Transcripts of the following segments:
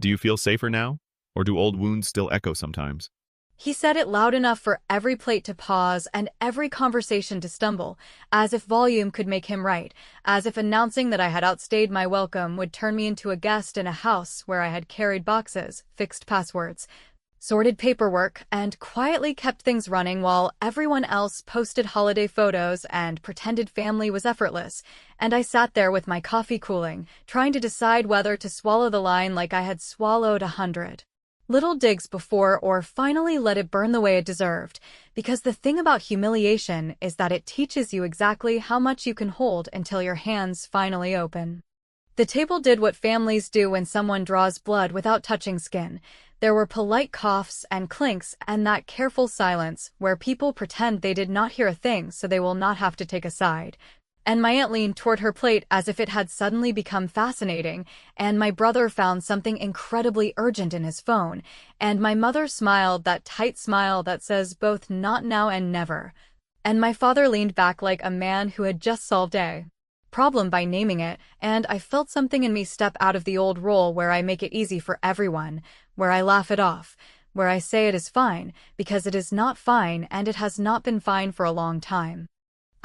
Do you feel safer now? Or do old wounds still echo sometimes? He said it loud enough for every plate to pause and every conversation to stumble, as if volume could make him right, as if announcing that I had outstayed my welcome would turn me into a guest in a house where I had carried boxes, fixed passwords, sorted paperwork, and quietly kept things running while everyone else posted holiday photos and pretended family was effortless. And I sat there with my coffee cooling, trying to decide whether to swallow the line like I had swallowed 100 little digs before or finally let it burn the way it deserved, because the thing about humiliation is that it teaches you exactly how much you can hold until your hands finally open. The table did what families do when someone draws blood without touching skin. There were polite coughs and clinks and that careful silence where people pretend they did not hear a thing so they will not have to take a side. And my aunt leaned toward her plate as if it had suddenly become fascinating, and my brother found something incredibly urgent in his phone, and my mother smiled that tight smile that says both not now and never. And my father leaned back like a man who had just solved a problem by naming it, and I felt something in me step out of the old role where I make it easy for everyone, where I laugh it off, where I say it is fine, because it is not fine and it has not been fine for a long time.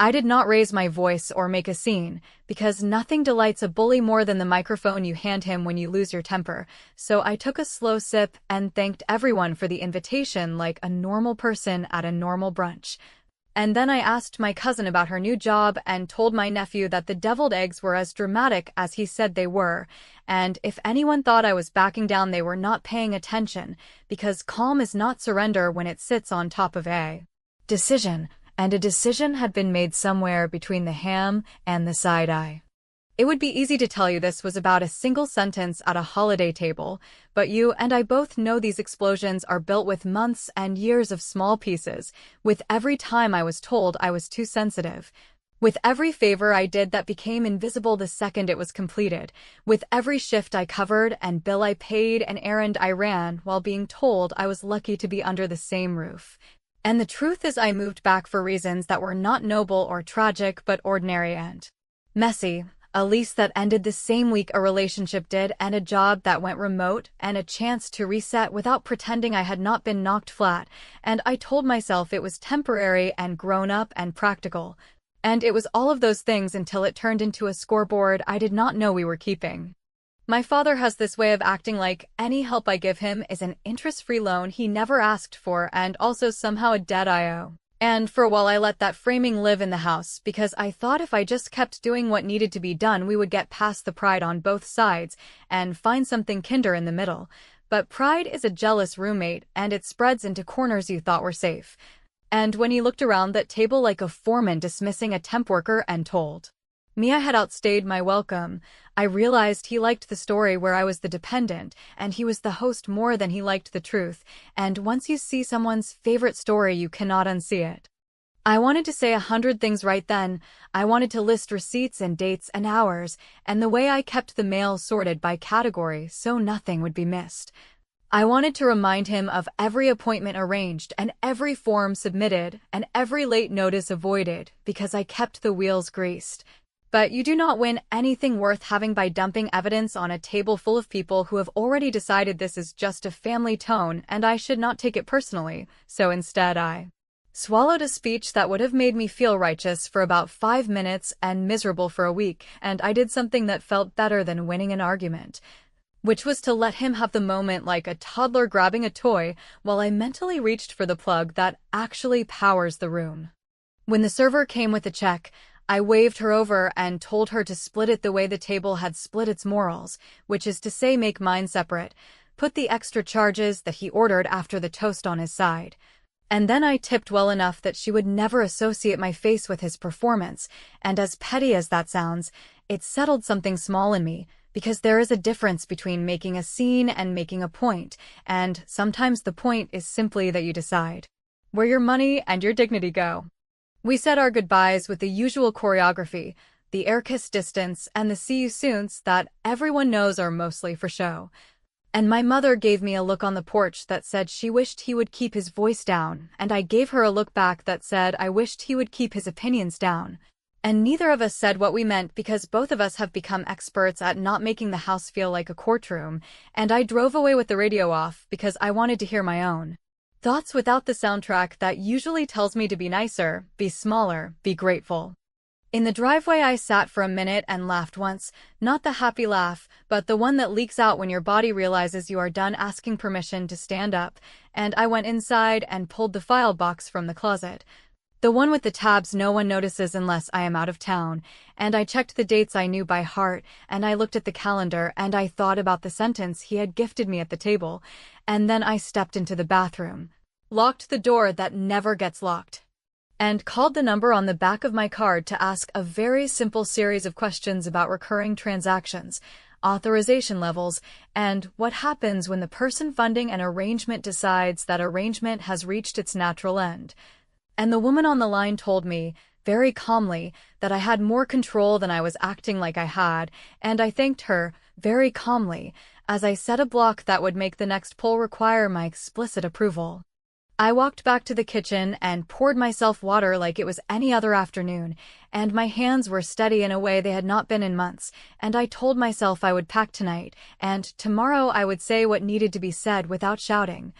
I did not raise my voice or make a scene, because nothing delights a bully more than the microphone you hand him when you lose your temper, so I took a slow sip and thanked everyone for the invitation like a normal person at a normal brunch. And then I asked my cousin about her new job and told my nephew that the deviled eggs were as dramatic as he said they were, and if anyone thought I was backing down they were not paying attention, because calm is not surrender when it sits on top of a decision. And a decision had been made somewhere between the ham and the side-eye. It would be easy to tell you this was about a single sentence at a holiday table, but you and I both know these explosions are built with months and years of small pieces, with every time I was told I was too sensitive, with every favor I did that became invisible the second it was completed, with every shift I covered and bill I paid and errand I ran while being told I was lucky to be under the same roof. And the truth is I moved back for reasons that were not noble or tragic but ordinary and messy. A lease that ended the same week a relationship did, and a job that went remote, and a chance to reset without pretending I had not been knocked flat, and I told myself it was temporary and grown up and practical. And it was all of those things until it turned into a scoreboard I did not know we were keeping. My father has this way of acting like any help I give him is an interest-free loan he never asked for and also somehow a debt I owe. And for a while I let that framing live in the house because I thought if I just kept doing what needed to be done we would get past the pride on both sides and find something kinder in the middle. But pride is a jealous roommate and it spreads into corners you thought were safe. And when he looked around that table like a foreman dismissing a temp worker and told me I had outstayed my welcome, I realized he liked the story where I was the dependent, and he was the host more than he liked the truth, and once you see someone's favorite story you cannot unsee it. I wanted to say 100 things right then. I wanted to list receipts and dates and hours, and the way I kept the mail sorted by category so nothing would be missed. I wanted to remind him of every appointment arranged and every form submitted and every late notice avoided because I kept the wheels greased. But you do not win anything worth having by dumping evidence on a table full of people who have already decided this is just a family tone and I should not take it personally, so instead I swallowed a speech that would have made me feel righteous for about 5 minutes and miserable for a week, and I did something that felt better than winning an argument, which was to let him have the moment like a toddler grabbing a toy while I mentally reached for the plug that actually powers the room. When the server came with the check, I waved her over and told her to split it the way the table had split its morals, which is to say make mine separate, put the extra charges that he ordered after the toast on his side. And then I tipped well enough that she would never associate my face with his performance, and as petty as that sounds, it settled something small in me, because there is a difference between making a scene and making a point, and sometimes the point is simply that you decide where your money and your dignity go. We said our goodbyes with the usual choreography, the air kiss distance and the see you soons that everyone knows are mostly for show. And my mother gave me a look on the porch that said she wished he would keep his voice down, and I gave her a look back that said I wished he would keep his opinions down. And neither of us said what we meant because both of us have become experts at not making the house feel like a courtroom, and I drove away with the radio off because I wanted to hear my own thoughts without the soundtrack that usually tells me to be nicer, be smaller, be grateful. In the driveway, I sat for a minute and laughed once, not the happy laugh, but the one that leaks out when your body realizes you are done asking permission to stand up, and I went inside and pulled the file box from the closet. The one with the tabs no one notices unless I am out of town, and I checked the dates I knew by heart, and I looked at the calendar, and I thought about the sentence he had gifted me at the table, and then I stepped into the bathroom, locked the door that never gets locked, and called the number on the back of my card to ask a very simple series of questions about recurring transactions, authorization levels, and what happens when the person funding an arrangement decides that arrangement has reached its natural end. And the woman on the line told me, very calmly, that I had more control than I was acting like I had, and I thanked her, very calmly, as I set a block that would make the next poll require my explicit approval. I walked back to the kitchen and poured myself water like it was any other afternoon, and my hands were steady in a way they had not been in months, and I told myself I would pack tonight, and tomorrow I would say what needed to be said without shouting.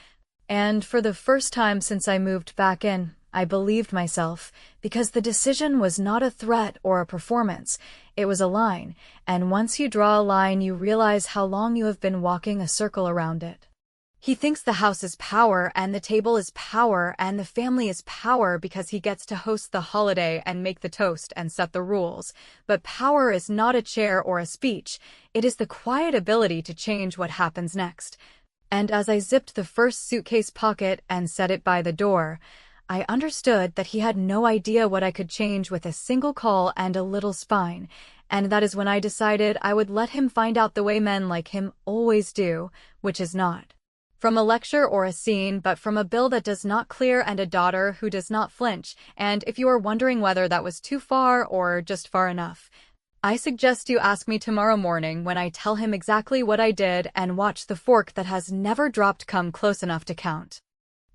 And for the first time since I moved back in, I believed myself, because the decision was not a threat or a performance, it was a line, and once you draw a line you realize how long you have been walking a circle around it. He thinks the house is power, and the table is power, and the family is power because he gets to host the holiday and make the toast and set the rules, but power is not a chair or a speech, it is the quiet ability to change what happens next. And as I zipped the first suitcase pocket and set it by the door, I understood that he had no idea what I could change with a single call and a little spine, and that is when I decided I would let him find out the way men like him always do, which is not from a lecture or a scene, but from a bill that does not clear and a daughter who does not flinch. And if you are wondering whether that was too far or just far enough, I suggest you ask me tomorrow morning when I tell him exactly what I did and watch the fork that has never dropped come close enough to count.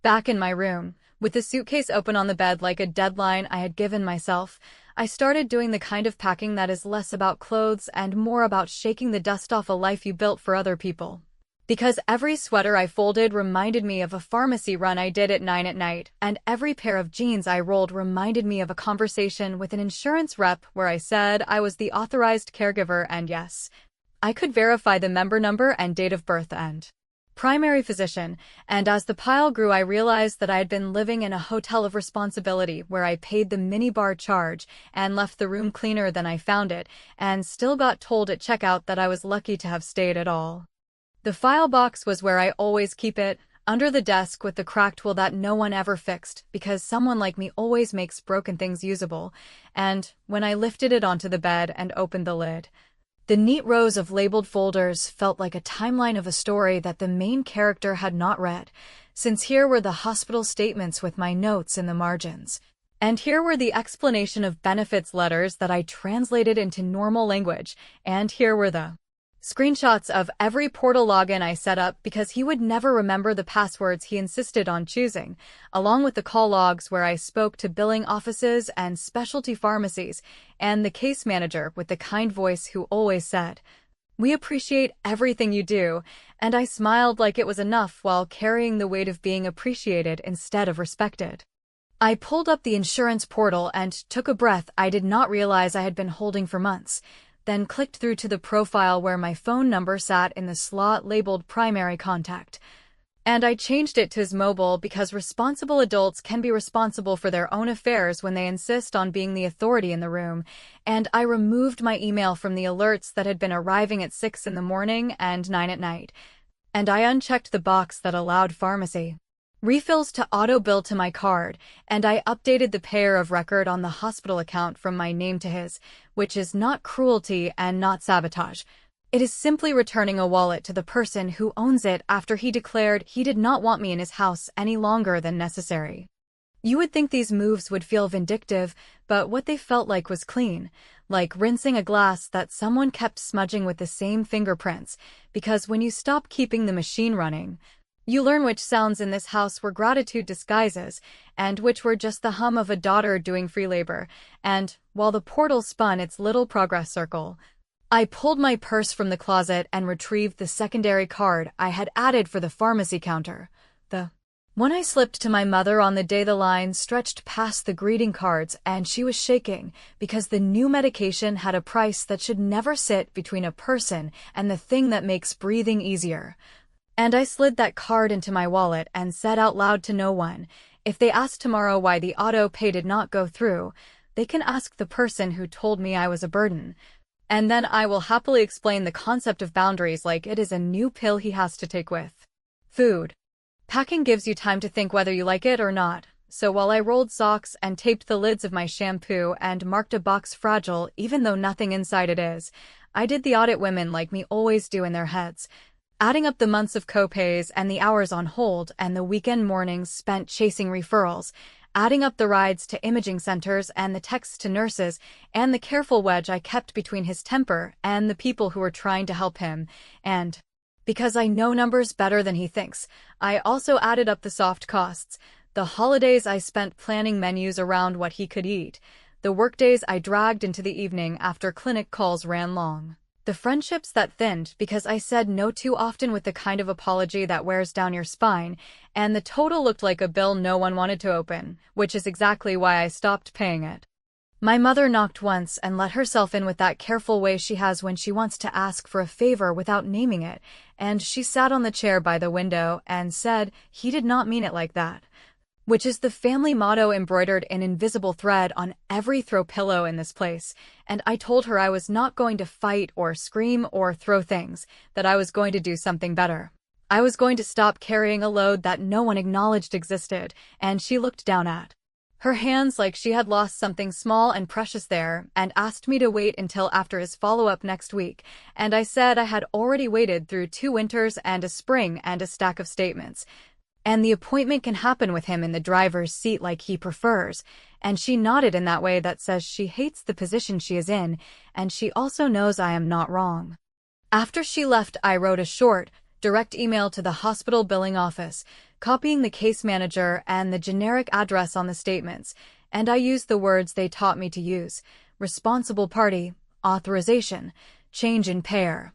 Back in my room, with the suitcase open on the bed like a deadline I had given myself, I started doing the kind of packing that is less about clothes and more about shaking the dust off a life you built for other people. Because every sweater I folded reminded me of a pharmacy run I did at 9 at night, and every pair of jeans I rolled reminded me of a conversation with an insurance rep where I said I was the authorized caregiver and yes, I could verify the member number and date of birth and primary physician, and as the pile grew I realized that I had been living in a hotel of responsibility where I paid the minibar charge and left the room cleaner than I found it, and still got told at checkout that I was lucky to have stayed at all. The file box was where I always keep it, under the desk with the cracked wheel that no one ever fixed, because someone like me always makes broken things usable, and when I lifted it onto the bed and opened the lid, the neat rows of labeled folders felt like a timeline of a story that the main character had not read, since here were the hospital statements with my notes in the margins. And here were the explanation of benefits letters that I translated into normal language, and here were the screenshots of every portal login I set up because he would never remember the passwords he insisted on choosing, along with the call logs where I spoke to billing offices and specialty pharmacies, and the case manager with the kind voice who always said, "We appreciate everything you do," and I smiled like it was enough while carrying the weight of being appreciated instead of respected. I pulled up the insurance portal and took a breath I did not realize I had been holding for months, then clicked through to the profile where my phone number sat in the slot labeled primary contact. And I changed it to his mobile because responsible adults can be responsible for their own affairs when they insist on being the authority in the room, and I removed my email from the alerts that had been arriving at 6 in the morning and 9 at night, and I unchecked the box that allowed pharmacy refills to auto-bill to my card, and I updated the payer of record on the hospital account from my name to his, which is not cruelty and not sabotage. It is simply returning a wallet to the person who owns it after he declared he did not want me in his house any longer than necessary. You would think these moves would feel vindictive, but what they felt like was clean, like rinsing a glass that someone kept smudging with the same fingerprints, because when you stop keeping the machine running, You learn which sounds in this house were gratitude disguises, and which were just the hum of a daughter doing free labor, and, while the portal spun its little progress circle, I pulled my purse from the closet and retrieved the secondary card I had added for the pharmacy counter. The one I slipped to my mother on the day the line stretched past the greeting cards and she was shaking because the new medication had a price that should never sit between a person and the thing that makes breathing easier. And I slid that card into my wallet and said out loud to no one, if they ask tomorrow why the auto pay did not go through, they can ask the person who told me I was a burden. And then I will happily explain the concept of boundaries like it is a new pill he has to take with food. Packing gives you time to think whether you like it or not, so while I rolled socks and taped the lids of my shampoo and marked a box fragile even though nothing inside it is, I did the audit women like me always do in their heads, adding up the months of co-pays and the hours on hold and the weekend mornings spent chasing referrals, adding up the rides to imaging centers and the texts to nurses and the careful wedge I kept between his temper and the people who were trying to help him, and because I know numbers better than he thinks, I also added up the soft costs, the holidays I spent planning menus around what he could eat, the workdays I dragged into the evening after clinic calls ran long, the friendships that thinned because I said no too often with the kind of apology that wears down your spine, and the total looked like a bill no one wanted to open, which is exactly why I stopped paying it. My mother knocked once and let herself in with that careful way she has when she wants to ask for a favor without naming it, and she sat on the chair by the window and said he did not mean it like that, which is the family motto embroidered in invisible thread on every throw pillow in this place, and I told her I was not going to fight or scream or throw things, that I was going to do something better. I was going to stop carrying a load that no one acknowledged existed, and she looked down at her hands like she had lost something small and precious there, and asked me to wait until after his follow-up next week, and I said I had already waited through 2 winters and a spring and a stack of statements, and the appointment can happen with him in the driver's seat like he prefers, and she nodded in that way that says she hates the position she is in, and she also knows I am not wrong. After she left, I wrote a short, direct email to the hospital billing office, copying the case manager and the generic address on the statements, and I used the words they taught me to use: responsible party, authorization, change in payer.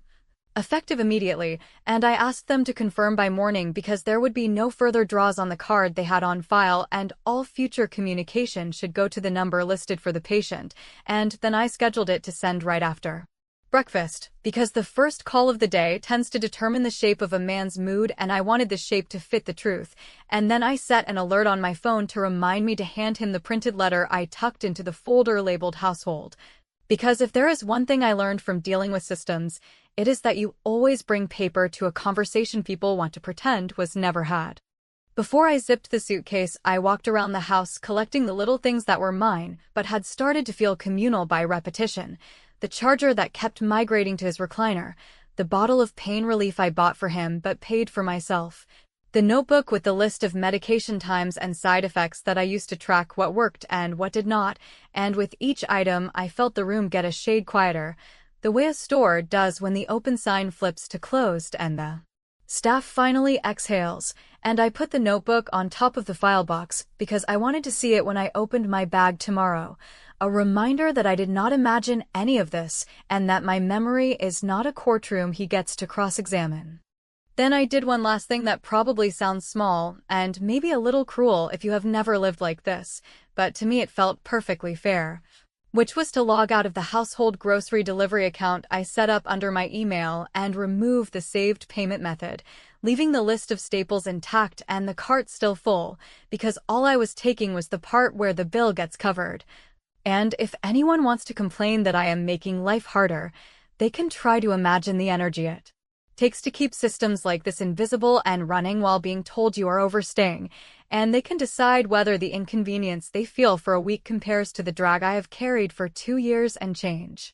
Effective immediately, and I asked them to confirm by morning because there would be no further draws on the card they had on file and all future communication should go to the number listed for the patient, and then I scheduled it to send right after breakfast, because the first call of the day tends to determine the shape of a man's mood and I wanted the shape to fit the truth, and then I set an alert on my phone to remind me to hand him the printed letter I tucked into the folder labeled household. Because if there is one thing I learned from dealing with systems, it is that you always bring paper to a conversation people want to pretend was never had. Before I zipped the suitcase, I walked around the house collecting the little things that were mine but had started to feel communal by repetition: the charger that kept migrating to his recliner, the bottle of pain relief I bought for him but paid for myself, the notebook with the list of medication times and side effects that I used to track what worked and what did not, and with each item I felt the room get a shade quieter, the way a store does when the open sign flips to closed and the staff finally exhales, and I put the notebook on top of the file box because I wanted to see it when I opened my bag tomorrow. A reminder that I did not imagine any of this, and that my memory is not a courtroom he gets to cross-examine. Then I did one last thing that probably sounds small, and maybe a little cruel if you have never lived like this, but to me it felt perfectly fair, which was to log out of the household grocery delivery account I set up under my email and remove the saved payment method, leaving the list of staples intact and the cart still full, because all I was taking was the part where the bill gets covered. And if anyone wants to complain that I am making life harder, they can try to imagine the energy it takes to keep systems like this invisible and running while being told you are overstaying, and they can decide whether the inconvenience they feel for a week compares to the drag I have carried for 2 years and change.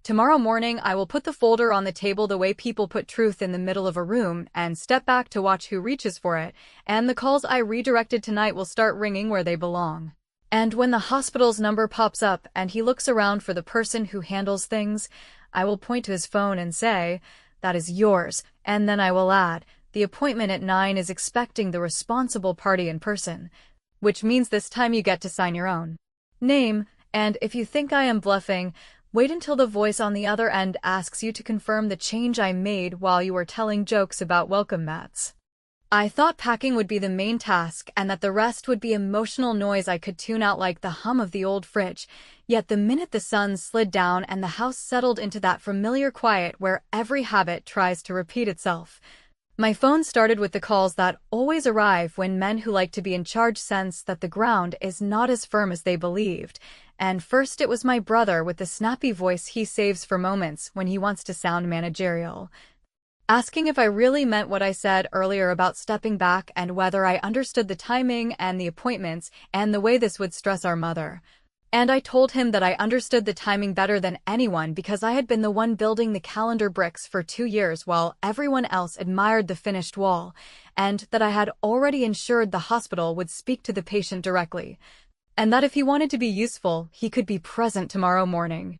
Tomorrow morning I will put the folder on the table the way people put truth in the middle of a room and step back to watch who reaches for it, and the calls I redirected tonight will start ringing where they belong. And when the hospital's number pops up and he looks around for the person who handles things, I will point to his phone and say, "That is yours," and then I will add, "The the appointment at 9 is expecting the responsible party in person, which means this time you get to sign your own name, and if you think I am bluffing, wait until the voice on the other end asks you to confirm the change I made while you were telling jokes about welcome mats. I thought packing would be the main task and that the rest would be emotional noise I could tune out like the hum of the old fridge, yet the minute the sun slid down and the house settled into that familiar quiet where every habit tries to repeat itself, my phone started with the calls that always arrive when men who like to be in charge sense that the ground is not as firm as they believed. And first it was my brother with the snappy voice he saves for moments when he wants to sound managerial, asking if I really meant what I said earlier about stepping back and whether I understood the timing and the appointments and the way this would stress our mother. And I told him that I understood the timing better than anyone because I had been the one building the calendar bricks for 2 years while everyone else admired the finished wall, and that I had already ensured the hospital would speak to the patient directly, and that if he wanted to be useful, he could be present tomorrow morning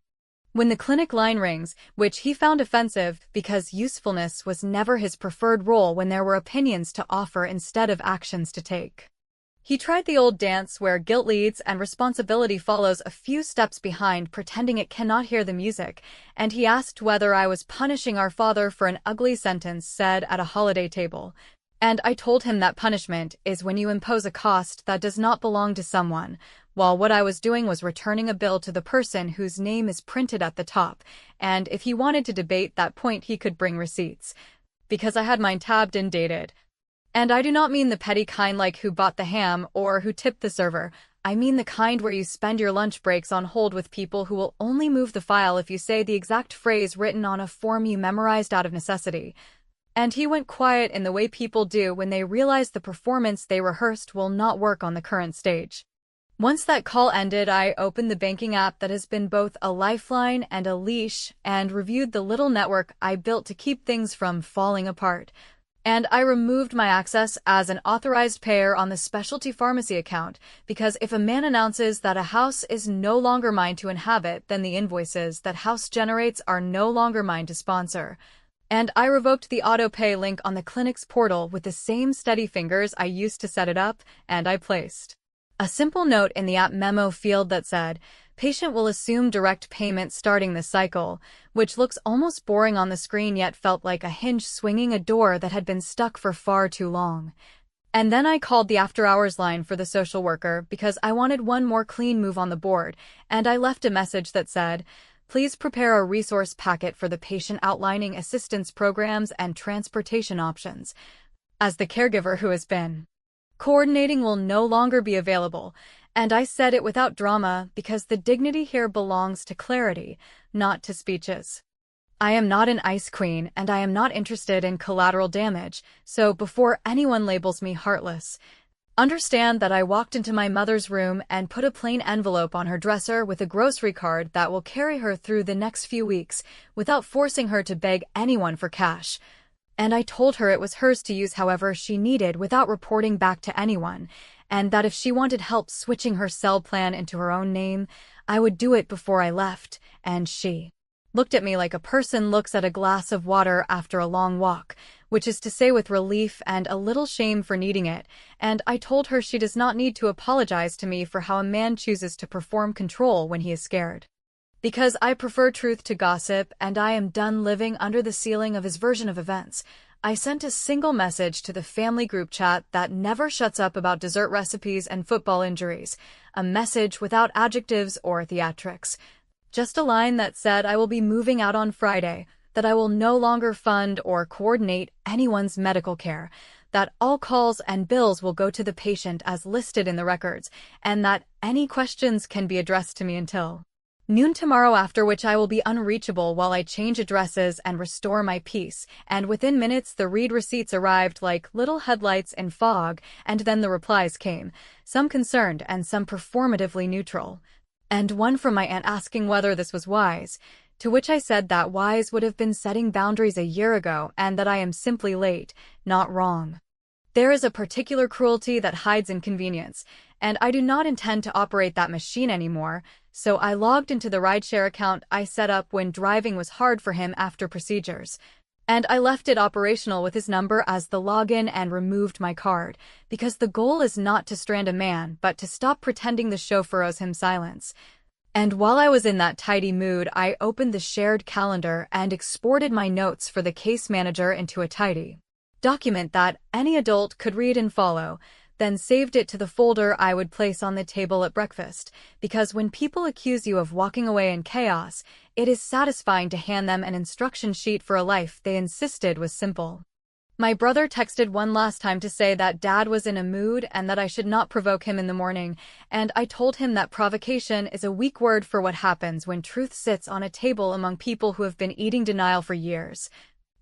when the clinic line rings, which he found offensive because usefulness was never his preferred role when there were opinions to offer instead of actions to take. He tried the old dance where guilt leads and responsibility follows a few steps behind, pretending it cannot hear the music, and he asked whether I was punishing our father for an ugly sentence said at a holiday table. And I told him that punishment is when you impose a cost that does not belong to someone, while what I was doing was returning a bill to the person whose name is printed at the top, and if he wanted to debate that point he could bring receipts, because I had mine tabbed and dated. And I do not mean the petty kind like who bought the ham or who tipped the server. I mean the kind where you spend your lunch breaks on hold with people who will only move the file if you say the exact phrase written on a form you memorized out of necessity. And he went quiet in the way people do when they realize the performance they rehearsed will not work on the current stage. Once that call ended, I opened the banking app that has been both a lifeline and a leash and reviewed the little network I built to keep things from falling apart. And I removed my access as an authorized payer on the specialty pharmacy account because if a man announces that a house is no longer mine to inhabit, then the invoices that house generates are no longer mine to sponsor. And I revoked the auto-pay link on the clinic's portal with the same steady fingers I used to set it up, and I placed a simple note in the app memo field that said, "Patient will assume direct payment starting the cycle," which looks almost boring on the screen yet felt like a hinge swinging a door that had been stuck for far too long. And then I called the after-hours line for the social worker because I wanted one more clean move on the board, and I left a message that said, "Please prepare a resource packet for the patient outlining assistance programs and transportation options, as the caregiver who has been coordinating will no longer be available." And I said it without drama because the dignity here belongs to clarity, not to speeches. I am not an ice queen and I am not interested in collateral damage, so before anyone labels me heartless, understand that I walked into my mother's room and put a plain envelope on her dresser with a grocery card that will carry her through the next few weeks without forcing her to beg anyone for cash. And I told her it was hers to use however she needed without reporting back to anyone, and that if she wanted help switching her cell plan into her own name, I would do it before I left, and she looked at me like a person looks at a glass of water after a long walk, which is to say with relief and a little shame for needing it, and I told her she does not need to apologize to me for how a man chooses to perform control when he is scared. Because I prefer truth to gossip and I am done living under the ceiling of his version of events, I sent a single message to the family group chat that never shuts up about dessert recipes and football injuries, a message without adjectives or theatrics. Just a line that said I will be moving out on Friday, that I will no longer fund or coordinate anyone's medical care, that all calls and bills will go to the patient as listed in the records, and that any questions can be addressed to me until noon tomorrow, after which I will be unreachable while I change addresses and restore my peace. And within minutes the read receipts arrived like little headlights in fog, and then the replies came, some concerned and some performatively neutral. And one from my aunt asking whether this was wise, to which I said that wise would have been setting boundaries a year ago and that I am simply late, not wrong. There is a particular cruelty that hides inconvenience, and I do not intend to operate that machine anymore, so I logged into the rideshare account I set up when driving was hard for him after procedures. And I left it operational with his number as the login and removed my card, because the goal is not to strand a man, but to stop pretending the chauffeur owes him silence. And while I was in that tidy mood, I opened the shared calendar and exported my notes for the case manager into a tidy document that any adult could read and follow, then saved it to the folder I would place on the table at breakfast, because when people accuse you of walking away in chaos, it is satisfying to hand them an instruction sheet for a life they insisted was simple. My brother texted one last time to say that Dad was in a mood and that I should not provoke him in the morning, and I told him that provocation is a weak word for what happens when truth sits on a table among people who have been eating denial for years,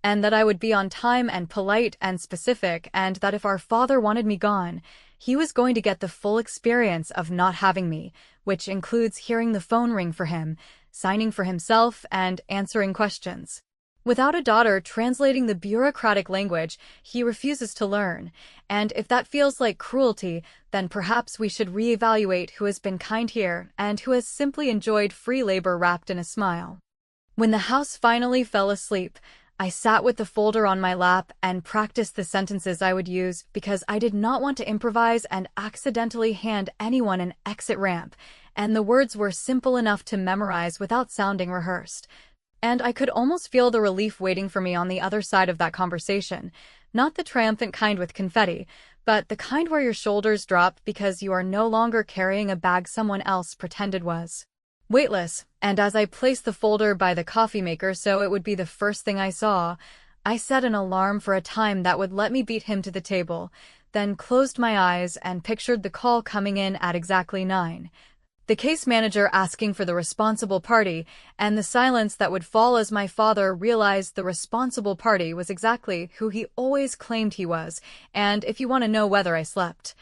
and that I would be on time and polite and specific, and that if our father wanted me gone, he was going to get the full experience of not having me, which includes hearing the phone ring for him, signing for himself, and answering questions. Without a daughter translating the bureaucratic language, he refuses to learn, and if that feels like cruelty, then perhaps we should reevaluate who has been kind here and who has simply enjoyed free labor wrapped in a smile. When the house finally fell asleep, I sat with the folder on my lap and practiced the sentences I would use because I did not want to improvise and accidentally hand anyone an exit ramp, and the words were simple enough to memorize without sounding rehearsed. And I could almost feel the relief waiting for me on the other side of that conversation, not the triumphant kind with confetti, but the kind where your shoulders drop because you are no longer carrying a bag someone else pretended was weightless. And as I placed the folder by the coffee maker so it would be the first thing I saw, I set an alarm for a time that would let me beat him to the table, then closed my eyes and pictured the call coming in at exactly 9. The case manager asking for the responsible party, and the silence that would fall as my father realized the responsible party was exactly who he always claimed he was. And if you want to know whether I slept,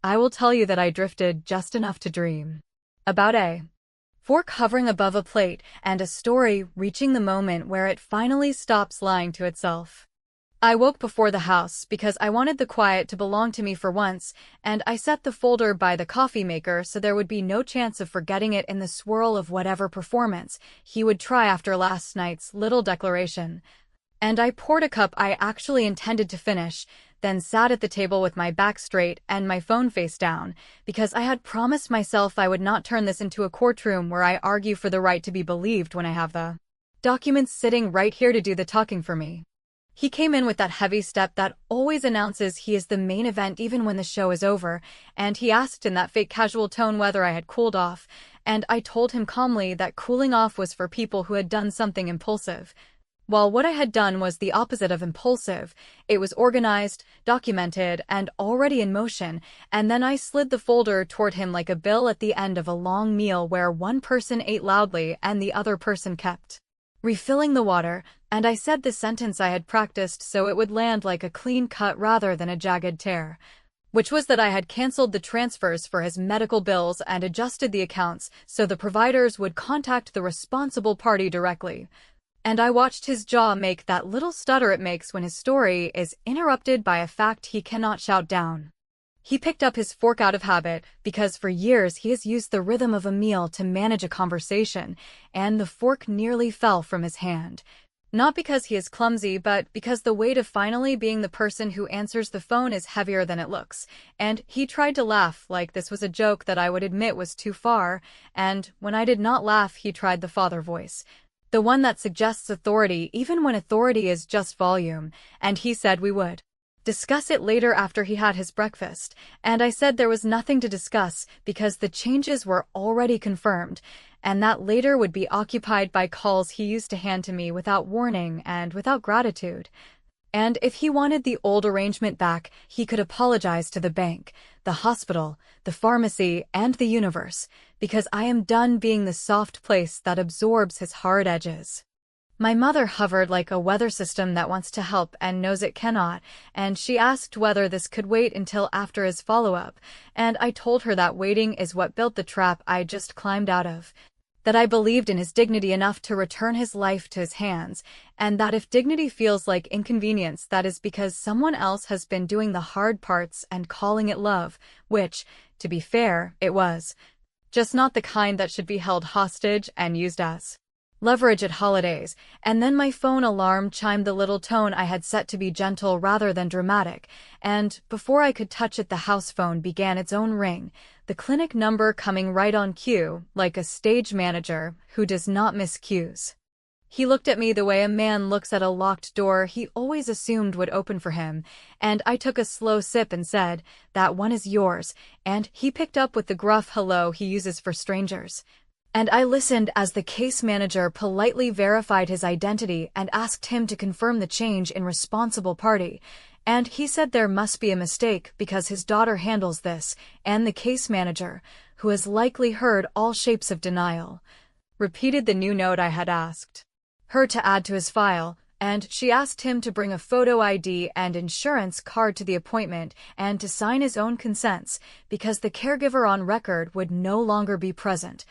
I will tell you that I drifted just enough to dream about a fork hovering above a plate and a story reaching the moment where it finally stops lying to itself. I woke before the house because I wanted the quiet to belong to me for once, and I set the folder by the coffee maker so there would be no chance of forgetting it in the swirl of whatever performance he would try after last night's little declaration. And I poured a cup I actually intended to finish, then sat at the table with my back straight and my phone face down, because I had promised myself I would not turn this into a courtroom where I argue for the right to be believed when I have the documents sitting right here to do the talking for me. He came in with that heavy step that always announces he is the main event even when the show is over, and he asked in that fake casual tone whether I had cooled off, and I told him calmly that cooling off was for people who had done something impulsive. While what I had done was the opposite of impulsive, it was organized, documented, and already in motion, and then I slid the folder toward him like a bill at the end of a long meal where one person ate loudly and the other person kept refilling the water, and I said the sentence I had practiced so it would land like a clean cut rather than a jagged tear, which was that I had canceled the transfers for his medical bills and adjusted the accounts so the providers would contact the responsible party directly. And I watched his jaw make that little stutter it makes when his story is interrupted by a fact he cannot shout down. He picked up his fork out of habit, because for years he has used the rhythm of a meal to manage a conversation, and the fork nearly fell from his hand. Not because he is clumsy, but because the weight of finally being the person who answers the phone is heavier than it looks, and he tried to laugh like this was a joke that I would admit was too far, and when I did not laugh he tried the father voice, the one that suggests authority even when authority is just volume, and he said we would discuss it later after he had his breakfast, and I said there was nothing to discuss because the changes were already confirmed, and that later would be occupied by calls he used to hand to me without warning and without gratitude. And if he wanted the old arrangement back, he could apologize to the bank, the hospital, the pharmacy, and the universe, because I am done being the soft place that absorbs his hard edges. My mother hovered like a weather system that wants to help and knows it cannot, and she asked whether this could wait until after his follow-up, and I told her that waiting is what built the trap I just climbed out of, that I believed in his dignity enough to return his life to his hands, and that if dignity feels like inconvenience, that is because someone else has been doing the hard parts and calling it love, which, to be fair, it was. Just not the kind that should be held hostage and used as leverage at holidays, and then my phone alarm chimed the little tone I had set to be gentle rather than dramatic, and before I could touch it the house phone began its own ring, the clinic number coming right on cue, like a stage manager who does not miss cues. He looked at me the way a man looks at a locked door he always assumed would open for him, and I took a slow sip and said, "That one is yours," and he picked up with the gruff hello he uses for strangers. And I listened as the case manager politely verified his identity and asked him to confirm the change in responsible party. And he said there must be a mistake because his daughter handles this, and the case manager, who has likely heard all shapes of denial, repeated the new note I had asked her to add to his file, and she asked him to bring a photo ID and insurance card to the appointment and to sign his own consents because the caregiver on record would no longer be present.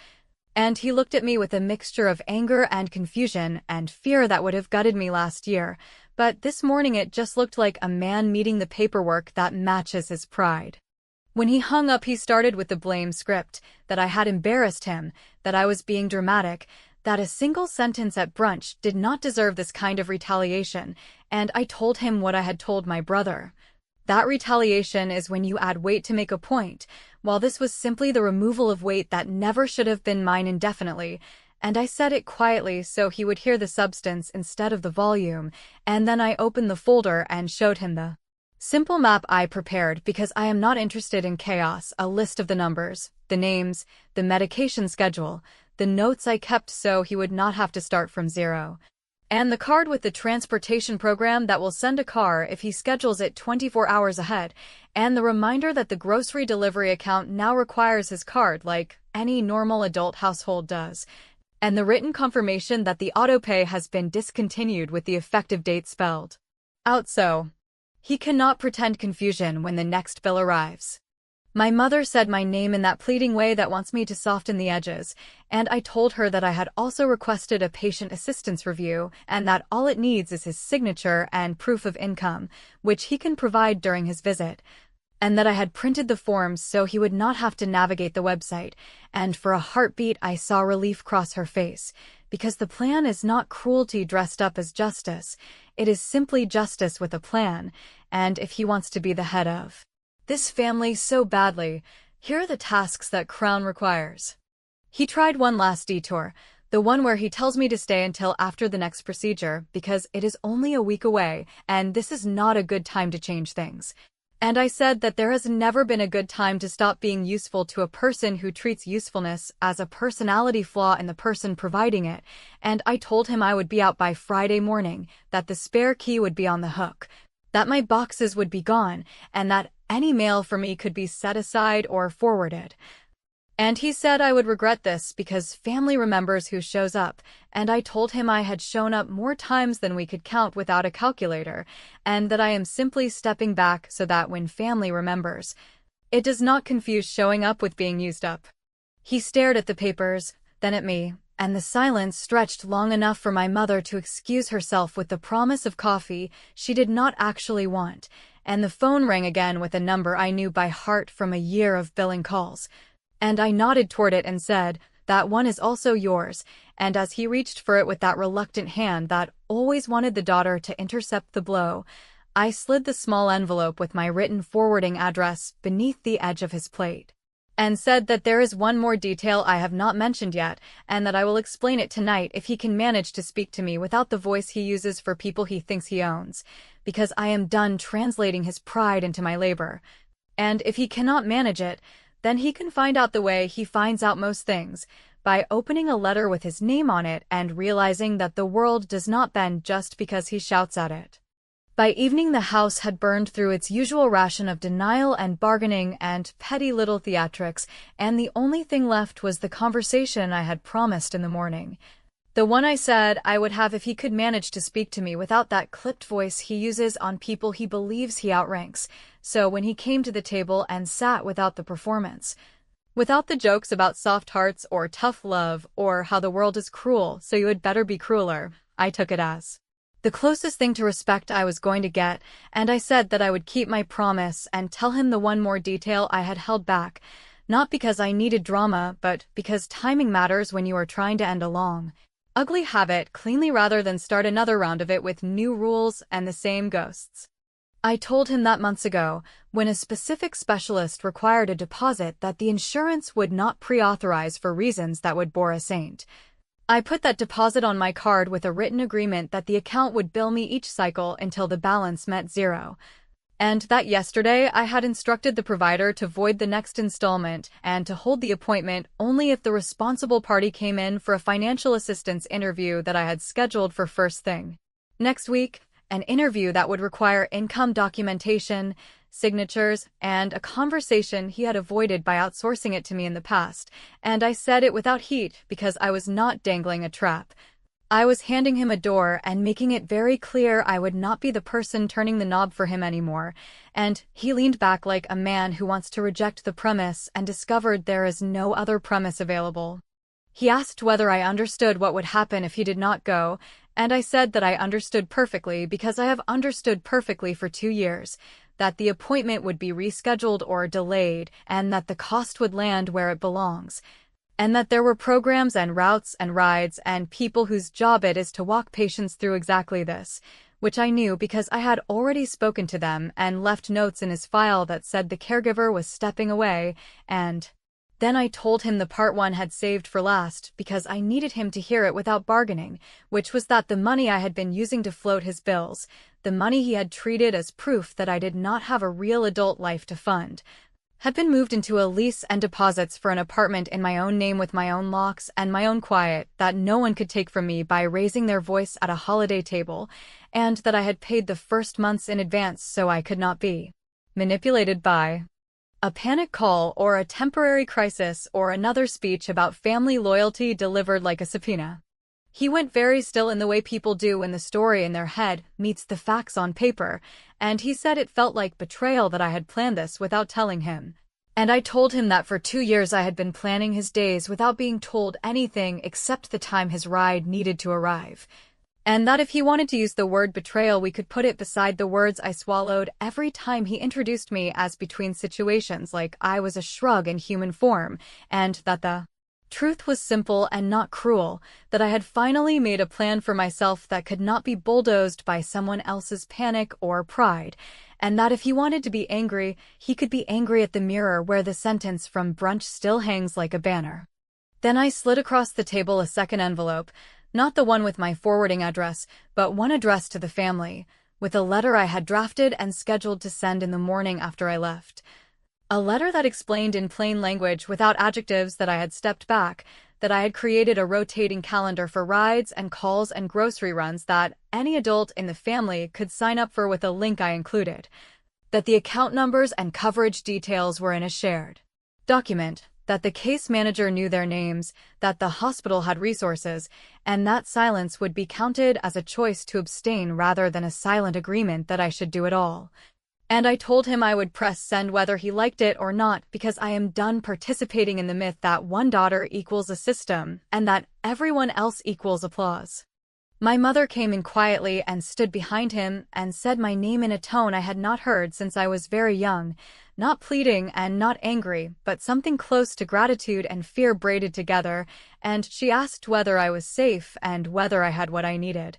And he looked at me with a mixture of anger and confusion and fear that would have gutted me last year, but this morning it just looked like a man meeting the paperwork that matches his pride. When he hung up, he started with the blame script, that I had embarrassed him, that I was being dramatic, that a single sentence at brunch did not deserve this kind of retaliation, and I told him what I had told my brother. That retaliation is when you add weight to make a point, while this was simply the removal of weight that never should have been mine indefinitely, and I said it quietly so he would hear the substance instead of the volume, and then I opened the folder and showed him the simple map I prepared because I am not interested in chaos, a list of the numbers, the names, the medication schedule, the notes I kept so he would not have to start from zero, and the card with the transportation program that will send a car if he schedules it 24 hours ahead, and the reminder that the grocery delivery account now requires his card like any normal adult household does, and the written confirmation that the autopay has been discontinued with the effective date spelled out so he cannot pretend confusion when the next bill arrives. My mother said my name in that pleading way that wants me to soften the edges, and I told her that I had also requested a patient assistance review and that all it needs is his signature and proof of income, which he can provide during his visit, and that I had printed the forms so he would not have to navigate the website, and for a heartbeat I saw relief cross her face, because the plan is not cruelty dressed up as justice, it is simply justice with a plan, and if he wants to be the head of this family so badly, here are the tasks that Crown requires. He tried one last detour, the one where he tells me to stay until after the next procedure because it is only a week away and this is not a good time to change things. And I said that there has never been a good time to stop being useful to a person who treats usefulness as a personality flaw in the person providing it, and I told him I would be out by Friday morning, that the spare key would be on the hook, that my boxes would be gone, and that any mail for me could be set aside or forwarded. And he said I would regret this because family remembers who shows up, and I told him I had shown up more times than we could count without a calculator, and that I am simply stepping back so that when family remembers, it does not confuse showing up with being used up. He stared at the papers, then at me, and the silence stretched long enough for my mother to excuse herself with the promise of coffee she did not actually want, and the phone rang again with a number I knew by heart from a year of billing calls. And I nodded toward it and said, "That one is also yours," and as he reached for it with that reluctant hand that always wanted the daughter to intercept the blow, I slid the small envelope with my written forwarding address beneath the edge of his plate, and said that there is one more detail I have not mentioned yet, and that I will explain it tonight if he can manage to speak to me without the voice he uses for people he thinks he owns, because I am done translating his pride into my labor. And if he cannot manage it, then he can find out the way he finds out most things, by opening a letter with his name on it and realizing that the world does not bend just because he shouts at it. By evening the house had burned through its usual ration of denial and bargaining and petty little theatrics, and the only thing left was the conversation I had promised in the morning. The one I said I would have if he could manage to speak to me without that clipped voice he uses on people he believes he outranks, so when he came to the table and sat without the performance, without the jokes about soft hearts or tough love or how the world is cruel so you had better be crueler, I took it as the closest thing to respect I was going to get, and I said that I would keep my promise and tell him the one more detail I had held back, not because I needed drama but because timing matters when you are trying to end a long, ugly habit cleanly rather than start another round of it with new rules and the same ghosts. I told him that months ago, when a specific specialist required a deposit that the insurance would not pre-authorize for reasons that would bore a saint. I put that deposit on my card with a written agreement that the account would bill me each cycle until the balance met zero. And that yesterday I had instructed the provider to void the next installment and to hold the appointment only if the responsible party came in for a financial assistance interview that I had scheduled for first thing next week. An interview that would require income documentation, signatures, and a conversation he had avoided by outsourcing it to me in the past, and I said it without heat because I was not dangling a trap. I was handing him a door and making it very clear I would not be the person turning the knob for him anymore, and he leaned back like a man who wants to reject the premise and discovered there is no other premise available. He asked whether I understood what would happen if he did not go, and I said that I understood perfectly because I have understood perfectly for 2 years, that the appointment would be rescheduled or delayed, and that the cost would land where it belongs, and that there were programs and routes and rides and people whose job it is to walk patients through exactly this, which I knew because I had already spoken to them and left notes in his file that said the caregiver was stepping away, and then I told him the part one had saved for last because I needed him to hear it without bargaining, which was that the money I had been using to float his bills, the money he had treated as proof that I did not have a real adult life to fund, had been moved into a lease and deposits for an apartment in my own name with my own locks and my own quiet that no one could take from me by raising their voice at a holiday table, and that I had paid the first months in advance so I could not be manipulated by a panic call or a temporary crisis or another speech about family loyalty delivered like a subpoena. He went very still in the way people do when the story in their head meets the facts on paper, and he said it felt like betrayal that I had planned this without telling him. And I told him that for 2 years I had been planning his days without being told anything except the time his ride needed to arrive. And that if he wanted to use the word betrayal we could put it beside the words I swallowed every time he introduced me as between situations like I was a shrug in human form, and that the truth was simple and not cruel, that I had finally made a plan for myself that could not be bulldozed by someone else's panic or pride, and that if he wanted to be angry, he could be angry at the mirror where the sentence from Brunch still hangs like a banner. Then I slid across the table a second envelope, not the one with my forwarding address, but one addressed to the family, with a letter I had drafted and scheduled to send in the morning after I left. A letter that explained in plain language without adjectives that I had stepped back, that I had created a rotating calendar for rides and calls and grocery runs that any adult in the family could sign up for with a link I included, that the account numbers and coverage details were in a shared document, that the case manager knew their names, that the hospital had resources, and that silence would be counted as a choice to abstain rather than a silent agreement that I should do it all. And I told him I would press send whether he liked it or not because I am done participating in the myth that one daughter equals a system and that everyone else equals applause. My mother came in quietly and stood behind him and said my name in a tone I had not heard since I was very young, not pleading and not angry, but something close to gratitude and fear braided together, and she asked whether I was safe and whether I had what I needed.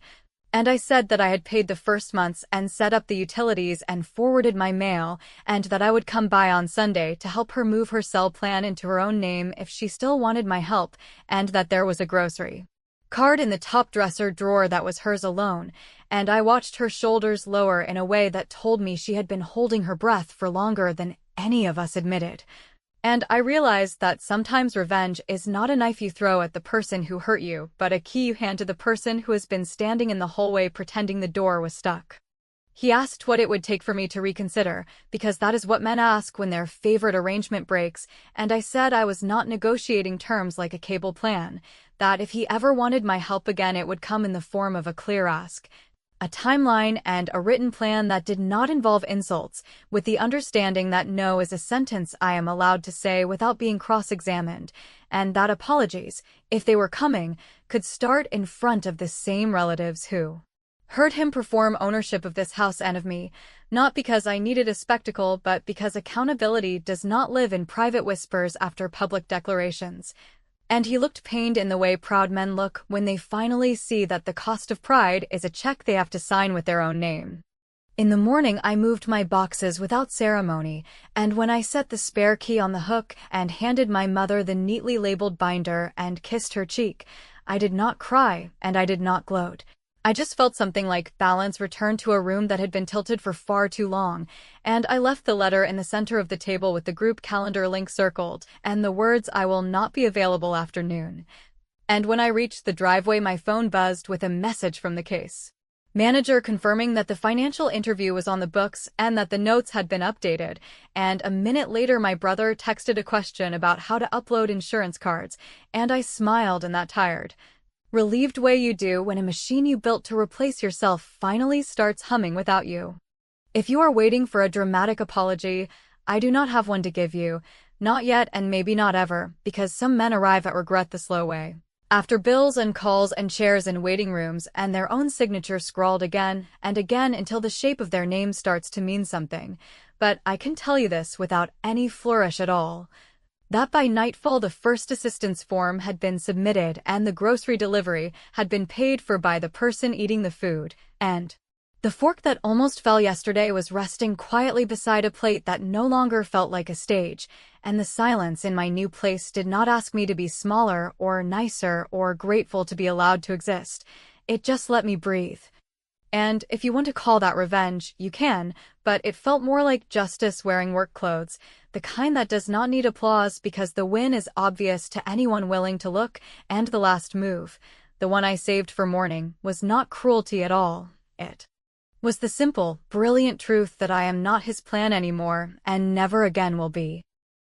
And I said that I had paid the first months and set up the utilities and forwarded my mail, and that I would come by on Sunday to help her move her cell plan into her own name if she still wanted my help, and that there was a grocery card in the top dresser drawer that was hers alone, and I watched her shoulders lower in a way that told me she had been holding her breath for longer than any of us admitted. And I realized that sometimes revenge is not a knife you throw at the person who hurt you, but a key you hand to the person who has been standing in the hallway pretending the door was stuck. He asked what it would take for me to reconsider, because that is what men ask when their favorite arrangement breaks, and I said I was not negotiating terms like a cable plan, that if he ever wanted my help again it would come in the form of a clear ask, a timeline and a written plan that did not involve insults, with the understanding that no is a sentence I am allowed to say without being cross-examined, and that apologies, if they were coming, could start in front of the same relatives who heard him perform ownership of this house and of me, not because I needed a spectacle but because accountability does not live in private whispers after public declarations. And he looked pained in the way proud men look when they finally see that the cost of pride is a check they have to sign with their own name. In the morning, I moved my boxes without ceremony, and when I set the spare key on the hook and handed my mother the neatly labeled binder and kissed her cheek, I did not cry and I did not gloat. I just felt something like balance return to a room that had been tilted for far too long, and I left the letter in the center of the table with the group calendar link circled, and the words "I will not be available after noon." And when I reached the driveway, my phone buzzed with a message from the case manager confirming that the financial interview was on the books and that the notes had been updated, and a minute later my brother texted a question about how to upload insurance cards, and I smiled in that tired, relieved way you do when a machine you built to replace yourself finally starts humming without you. If you are waiting for a dramatic apology, I do not have one to give you, not yet and maybe not ever, because some men arrive at regret the slow way. After bills and calls and chairs in waiting rooms and their own signature scrawled again and again until the shape of their name starts to mean something. But I can tell you this without any flourish at all, that by nightfall the first assistance form had been submitted and the grocery delivery had been paid for by the person eating the food, and the fork that almost fell yesterday was resting quietly beside a plate that no longer felt like a stage, and the silence in my new place did not ask me to be smaller or nicer or grateful to be allowed to exist. It just let me breathe. And if you want to call that revenge, you can, but it felt more like justice wearing work clothes, the kind that does not need applause because the win is obvious to anyone willing to look, and the last move, the one I saved for morning, was not cruelty at all. It was the simple, brilliant truth that I am not his plan anymore and never again will be.